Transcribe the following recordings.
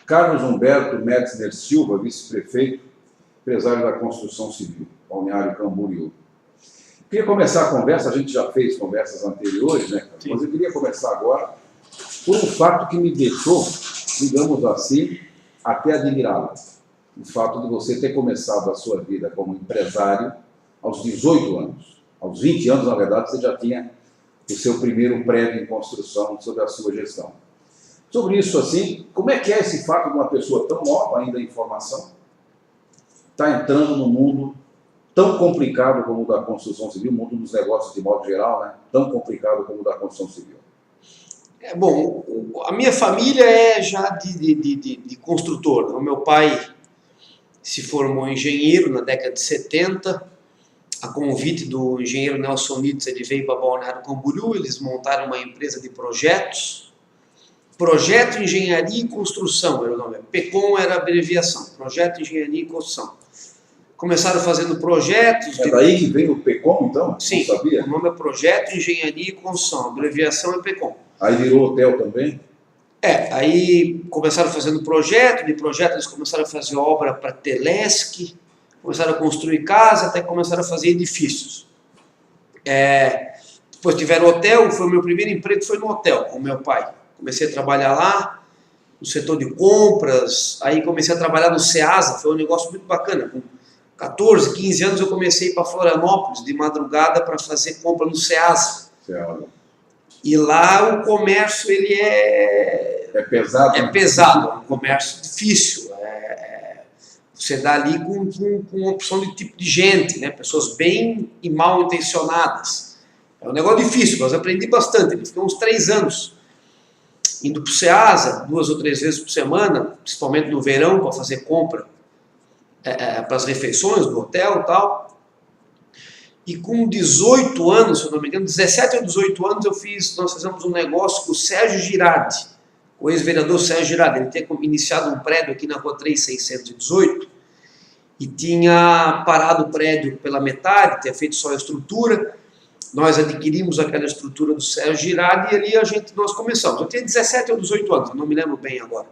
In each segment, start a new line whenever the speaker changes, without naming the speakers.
Carlos Humberto Metzner Silva, vice-prefeito, empresário da construção civil, Balneário Camboriú. Queria começar a conversa, a gente já fez conversas anteriores, né, Carlos? Mas eu queria começar agora por um fato que me deixou, digamos assim, até admirado. O fato de você ter começado a sua vida como empresário aos 18 anos. Aos 20 anos, na verdade, você já tinha o seu primeiro prédio em construção sob a sua gestão. Sobre isso, assim, como é que é esse fato de uma pessoa tão nova ainda em formação estar entrando no mundo tão complicado como o da construção civil, o mundo dos negócios de modo geral, né? Tão complicado como o da construção civil?
Bom, a minha família é já de construtor. O meu pai se formou engenheiro na década de 70, a convite do engenheiro Nelson Nitz, ele veio para Balneário Camboriú, eles montaram uma empresa de projetos, Projeto, Engenharia e Construção era o nome, PECOM era a abreviação, Projeto, Engenharia e Construção. Começaram fazendo projetos...
É daí que vem o PECOM, então?
Sim,
não sabia?
O nome é Projeto, Engenharia e Construção, a abreviação é PECOM.
Aí virou hotel também?
Aí começaram fazendo projeto, de projeto eles começaram a fazer obra para Telesc, começaram a construir casa, até começaram a fazer edifícios. Depois tiveram hotel, foi o meu primeiro emprego, foi no hotel com o meu pai. Comecei a trabalhar lá, no setor de compras, aí comecei a trabalhar no Ceasa, foi um negócio muito bacana. Com 14, 15 anos eu comecei a ir para Florianópolis de madrugada para fazer compra no Ceasa. E lá o comércio ele
é pesado.
É pesado, é um comércio difícil. Você dá ali com uma opção de tipo de gente, né? Pessoas bem e mal intencionadas. É um negócio difícil, mas aprendi bastante. Eu fiquei uns 3 anos indo para o Ceasa, 2 ou 3 vezes por semana, principalmente no verão, para fazer compra para as refeições do hotel e tal. E com 18 anos, se eu não me engano, 17 ou 18 anos, nós fizemos um negócio com o Sérgio Girardi, o ex-vereador Sérgio Girardi. Ele tinha iniciado um prédio aqui na rua 3618 e tinha parado o prédio pela metade, tinha feito só a estrutura. Nós adquirimos aquela estrutura do Sérgio Girardi e ali nós começamos. Eu tinha 17 ou 18 anos, não me lembro bem agora.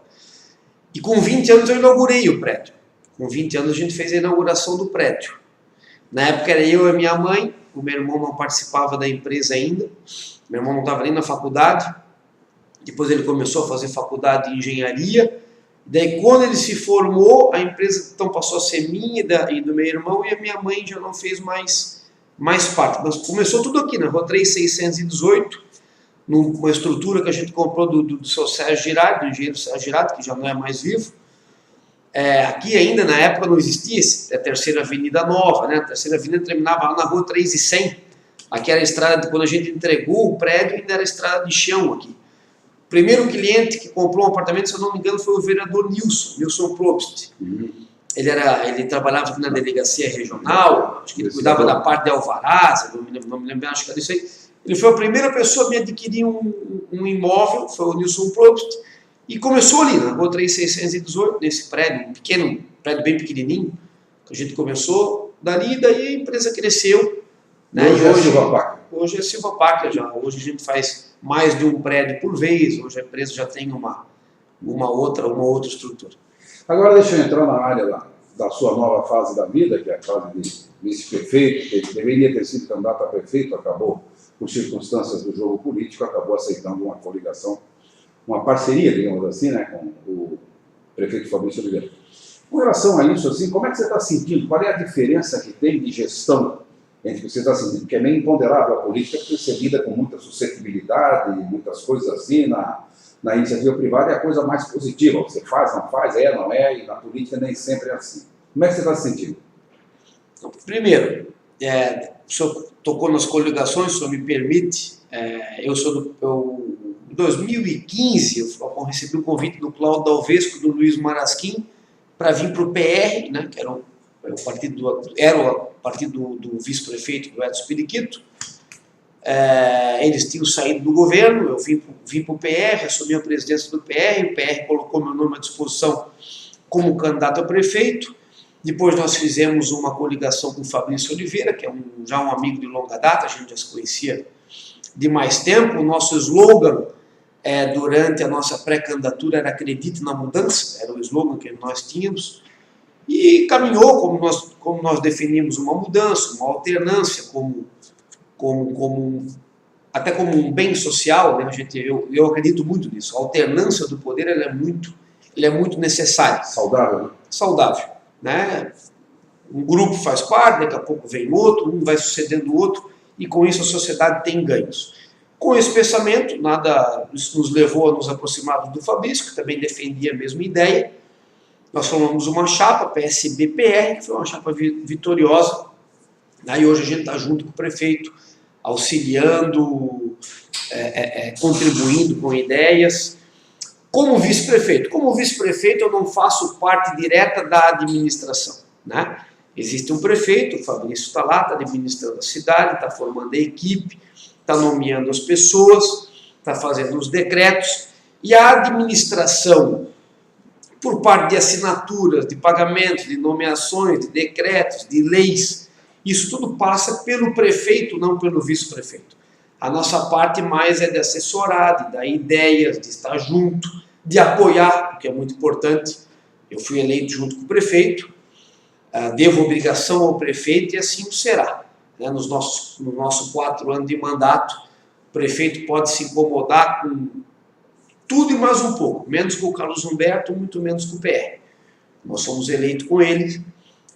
E com 20 anos eu inaugurei o prédio. Com 20 anos a gente fez a inauguração do prédio. Na época era eu e minha mãe, o meu irmão não participava da empresa ainda, meu irmão não estava nem na faculdade, depois ele começou a fazer faculdade de engenharia, daí quando ele se formou, a empresa então passou a ser minha e do meu irmão, e a minha mãe já não fez mais parte, mas começou tudo aqui na rua 3618, numa estrutura que a gente comprou do seu Sérgio Girardi, do engenheiro Sérgio Girardi, que já não é mais vivo. Aqui ainda na época não existia a Terceira Avenida Nova, né? A Terceira Avenida terminava lá na rua 3.100, aqui era a estrada, quando a gente entregou o prédio, ainda era a estrada de chão aqui. O primeiro cliente que comprou um apartamento, se eu não me engano, foi o vereador Nilson Probst. Ele trabalhava aqui na delegacia regional, acho que ele cuidava da parte de alvarás, não me lembro, acho que era isso aí. Ele foi a primeira pessoa a me adquirir um imóvel, foi o Nilson Probst, e começou ali, na rua 3618, nesse prédio, um prédio bem pequenininho, que a gente começou, daí a empresa cresceu. Né?
Hoje é Silva Pacchia.
Hoje é Silva Pacchia já, hoje a gente faz mais de um prédio por vez, hoje a empresa já tem uma outra estrutura.
Agora deixa eu entrar na área da sua nova fase da vida, que é a fase de vice-prefeito, que deveria ter sido candidato a prefeito, acabou, por circunstâncias do jogo político, acabou aceitando uma coligação, uma parceria, digamos assim, né, com o prefeito Fabrício Oliveira. Com relação a isso, assim, como é que você está sentindo? Qual é a diferença que tem de gestão entre o que você está sentindo? Porque é meio imponderável a política, porque você lida com muita suscetibilidade, muitas coisas assim, na iniciativa privada é a coisa mais positiva. Você faz, não faz, não é, e na política nem sempre é assim. Como é que você está se sentindo? Primeiro,
o senhor tocou nas coligações, se o senhor me permite, em 2015, eu recebi um convite do Cláudio Dalvesco, do Luiz Marasquim, para vir para o PR, né, que era o partido do vice-prefeito, do Edson Periquito. Eles tinham saído do governo, eu vim para o PR, assumi a presidência do PR, o PR colocou meu nome à disposição como candidato a prefeito. Depois nós fizemos uma coligação com o Fabrício Oliveira, que é já um amigo de longa data, a gente já se conhecia de mais tempo. O nosso slogan durante a nossa pré-candidatura era "Acredite na Mudança", era o slogan que nós tínhamos, e caminhou como nós definimos uma mudança, uma alternância, até como um bem social, né? Eu acredito muito nisso. A alternância do poder ele é muito necessária.
Saudável, né?
Saudável, né? Um grupo faz parte, daqui a pouco vem outro, um vai sucedendo o outro, e com isso a sociedade tem ganhos. Com esse pensamento, isso nos levou a nos aproximarmos do Fabrício, que também defendia a mesma ideia. Nós formamos uma chapa, PSB-PR, que foi uma chapa vitoriosa, e hoje a gente está junto com o prefeito, auxiliando, contribuindo com ideias. Como vice-prefeito? Como vice-prefeito eu não faço parte direta da administração, né? Existe um prefeito, o Fabrício está lá, está administrando a cidade, está formando a equipe, está nomeando as pessoas, está fazendo os decretos, e a administração, por parte de assinaturas, de pagamentos, de nomeações, de decretos, de leis, isso tudo passa pelo prefeito, não pelo vice-prefeito. A nossa parte mais é de assessorar, de dar ideias, de estar junto, de apoiar, porque é muito importante. Eu fui eleito junto com o prefeito, devo obrigação ao prefeito e assim o será. No nosso 4 anos de mandato, o prefeito pode se incomodar com tudo e mais um pouco, menos com o Carlos Humberto, muito menos com o PR. Nós somos eleitos com ele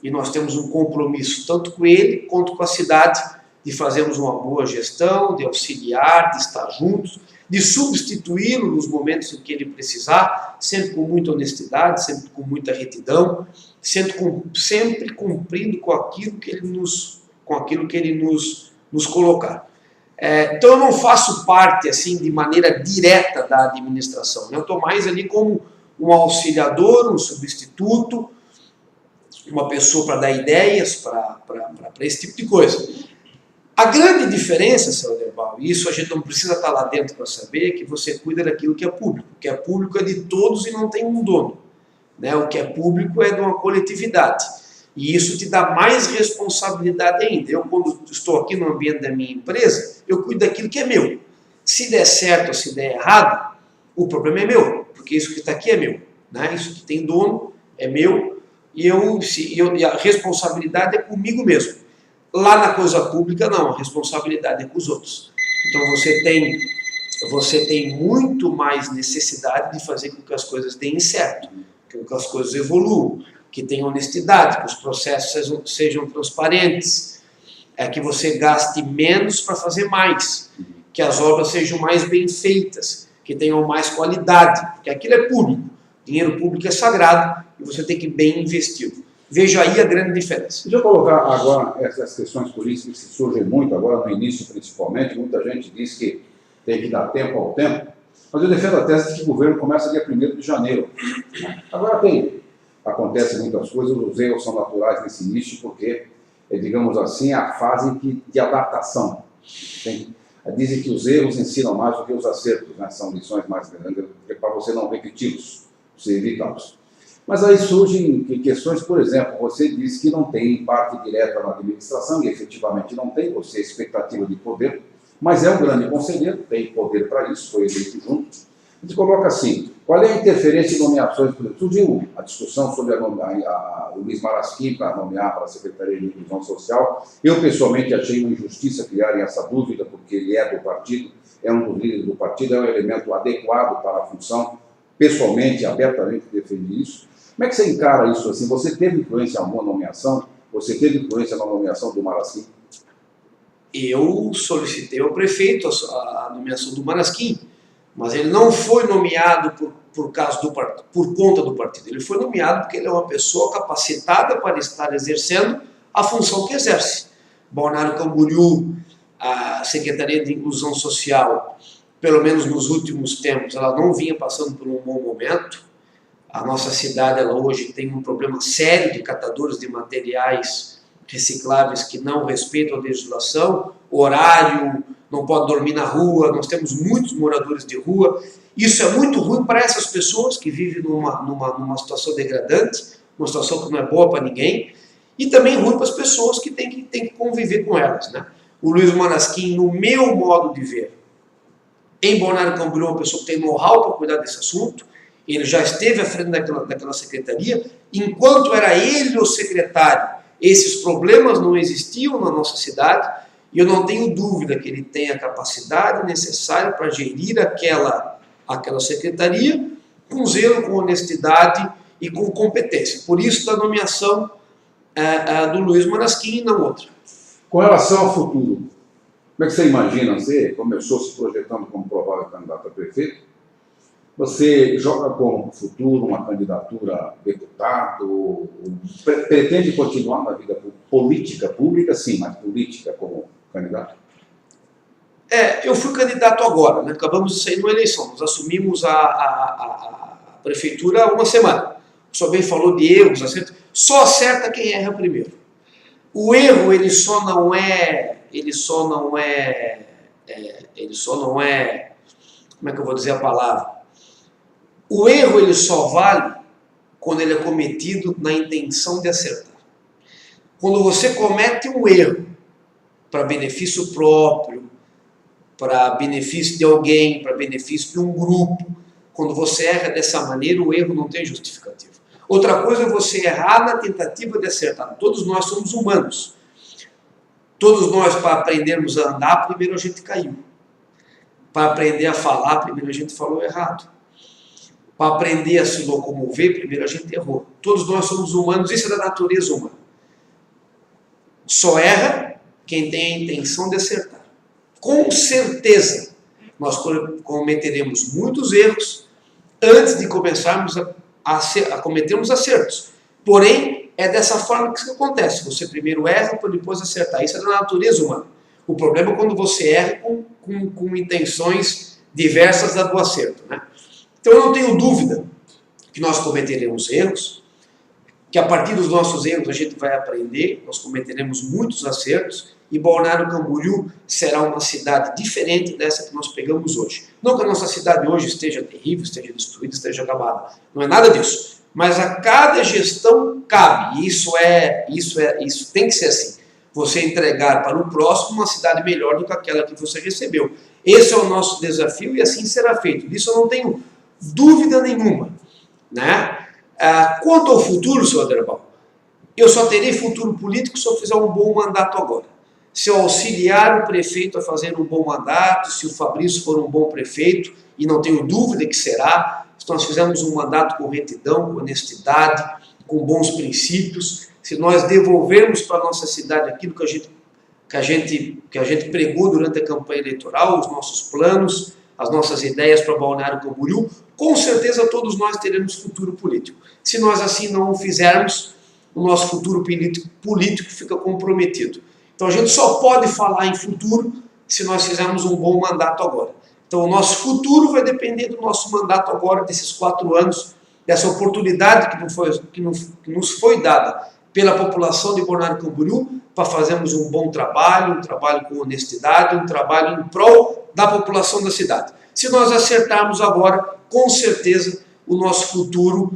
e nós temos um compromisso tanto com ele quanto com a cidade de fazermos uma boa gestão, de auxiliar, de estar juntos, de substituí-lo nos momentos em que ele precisar, sempre com muita honestidade, sempre com muita retidão, sempre cumprindo com aquilo que ele nos colocar. Então eu não faço parte assim de maneira direta da administração, né? Eu estou mais ali como um auxiliador, um substituto, uma pessoa para dar ideias, para esse tipo de coisa. A grande diferença, seu Aderbal, e isso a gente não precisa estar lá dentro para saber, é que você cuida daquilo que é público. O que é público é de todos e não tem um dono, né? O que é público é de uma coletividade. E isso te dá mais responsabilidade ainda. Eu, quando estou aqui no ambiente da minha empresa, eu cuido daquilo que é meu. Se der certo ou se der errado, o problema é meu, porque isso que está aqui é meu, né? Isso que tem dono é meu, e a responsabilidade é comigo mesmo. Lá na coisa pública, não, a responsabilidade é com os outros. Então você tem muito mais necessidade de fazer com que as coisas deem certo, com que as coisas evoluam, que tenha honestidade, que os processos sejam transparentes, que você gaste menos para fazer mais, que as obras sejam mais bem feitas, que tenham mais qualidade, porque aquilo é público, dinheiro público é sagrado e você tem que bem investir. Veja aí a grande diferença.
Deixa eu colocar agora essas questões políticas que surgem muito, agora no início principalmente, muita gente diz que tem que dar tempo ao tempo, mas eu defendo a tese de que o governo começa dia 1º de janeiro. Agora acontecem muitas coisas, os erros são naturais nesse início, porque, digamos assim, a fase de adaptação. Dizem que os erros ensinam mais do que os acertos, né? São lições mais grandes, para você não repeti-los, você evitá-los. Mas aí surgem questões, por exemplo, você diz que não tem parte direta na administração, e efetivamente não tem, você é expectativa de poder, mas é um grande conselheiro, tem poder para isso, foi eleito junto. A gente coloca assim, qual é a interferência em nomeações? Por exemplo, surgiu a discussão sobre o Luiz Marasquim para nomear para a Secretaria de Inclusão Social. Eu, pessoalmente, achei uma injustiça criarem essa dúvida, porque ele é do partido, é um dos líderes do partido, é um elemento adequado para a função. Pessoalmente, abertamente defendi isso. Como é que você encara isso assim? Você teve influência em alguma nomeação? Você teve influência na nomeação do Marasquim?
Eu solicitei ao prefeito a nomeação do Marasquim, mas ele não foi nomeado por conta do partido. Ele foi nomeado porque ele é uma pessoa capacitada para estar exercendo a função que exerce. Balneário Camboriú, a Secretaria de Inclusão Social, pelo menos nos últimos tempos, ela não vinha passando por um bom momento. A nossa cidade, ela hoje tem um problema sério de catadores de materiais recicláveis que não respeitam a legislação, horário, não pode dormir na rua, nós temos muitos moradores de rua. Isso é muito ruim para essas pessoas que vivem numa situação degradante, uma situação que não é boa para ninguém, e também ruim para as pessoas que têm que conviver com elas, né? O Luiz Marasquim, no meu modo de ver, em Balneário Camboriú, uma pessoa que tem know-how para cuidar desse assunto. Ele já esteve à frente daquela secretaria. Enquanto era ele o secretário, esses problemas não existiam na nossa cidade, e eu não tenho dúvida que ele tem a capacidade necessária para gerir aquela secretaria com zelo, com honestidade e com competência. Por isso, da nomeação do Luiz Marasquim e não outra.
Com relação ao futuro, como é que você imagina? Você começou se projetando como provável candidato a prefeito. Você joga como futuro uma candidatura a deputado? Pretende continuar na vida política pública? Sim, mas política como candidato?
Eu fui candidato agora, né? Acabamos de sair de uma eleição. Nós assumimos a prefeitura há uma semana. O senhor bem falou de erros, acertos. Só acerta quem erra primeiro. O erro, ele só não é, como é que eu vou dizer a palavra? O erro, ele só vale quando ele é cometido na intenção de acertar. Quando você comete um erro para benefício próprio, para benefício de alguém, para benefício de um grupo, quando você erra dessa maneira, o erro não tem justificativa. Outra coisa é você errar na tentativa de acertar. Todos nós somos humanos. Todos nós, para aprendermos a andar, primeiro a gente caiu. Para aprender a falar, primeiro a gente falou errado. Para aprender a se locomover, primeiro a gente errou. Todos nós somos humanos, isso é da natureza humana. Só erra quem tem a intenção de acertar. Com certeza, nós cometeremos muitos erros antes de começarmos a cometermos acertos. Porém, é dessa forma que isso acontece. Você primeiro erra para depois acertar. Isso é da natureza humana. O problema é quando você erra com intenções diversas da do acerto, né? Então eu não tenho dúvida que nós cometeremos erros, que a partir dos nossos erros a gente vai aprender, nós cometeremos muitos acertos, e Balneário Camboriú será uma cidade diferente dessa que nós pegamos hoje. Não que a nossa cidade hoje esteja terrível, esteja destruída, esteja acabada. Não é nada disso. Mas a cada gestão cabe. Isso tem que ser assim. Você entregar para o próximo uma cidade melhor do que aquela que você recebeu. Esse é o nosso desafio e assim será feito. Disso eu não tenho dúvida nenhuma, né? Quanto ao futuro, senhor Aderbal, eu só terei futuro político se eu fizer um bom mandato agora. Se eu auxiliar o prefeito a fazer um bom mandato, se o Fabrício for um bom prefeito, e não tenho dúvida que será, se nós fizermos um mandato com retidão, com honestidade, com bons princípios, se nós devolvermos para a nossa cidade aquilo que a gente pregou durante a campanha eleitoral, os nossos planos, as nossas ideias para Balneário Camboriú, com certeza todos nós teremos futuro político. Se nós assim não o fizermos, o nosso futuro político fica comprometido. Então a gente só pode falar em futuro se nós fizermos um bom mandato agora. Então o nosso futuro vai depender do nosso mandato agora, desses 4 anos, dessa oportunidade que nos foi dada pela população de Balneário Camboriú para fazermos um bom trabalho, um trabalho com honestidade, um trabalho em prol da população da cidade. Se nós acertarmos agora, com certeza o nosso futuro,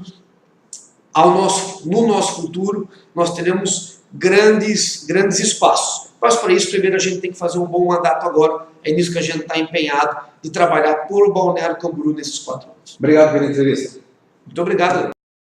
no nosso futuro, nós teremos grandes espaços. Mas para isso, primeiro a gente tem que fazer um bom mandato agora. É nisso que a gente está empenhado de trabalhar por Balneário Camboriú nesses 4 anos.
Obrigado pela entrevista.
Muito obrigado.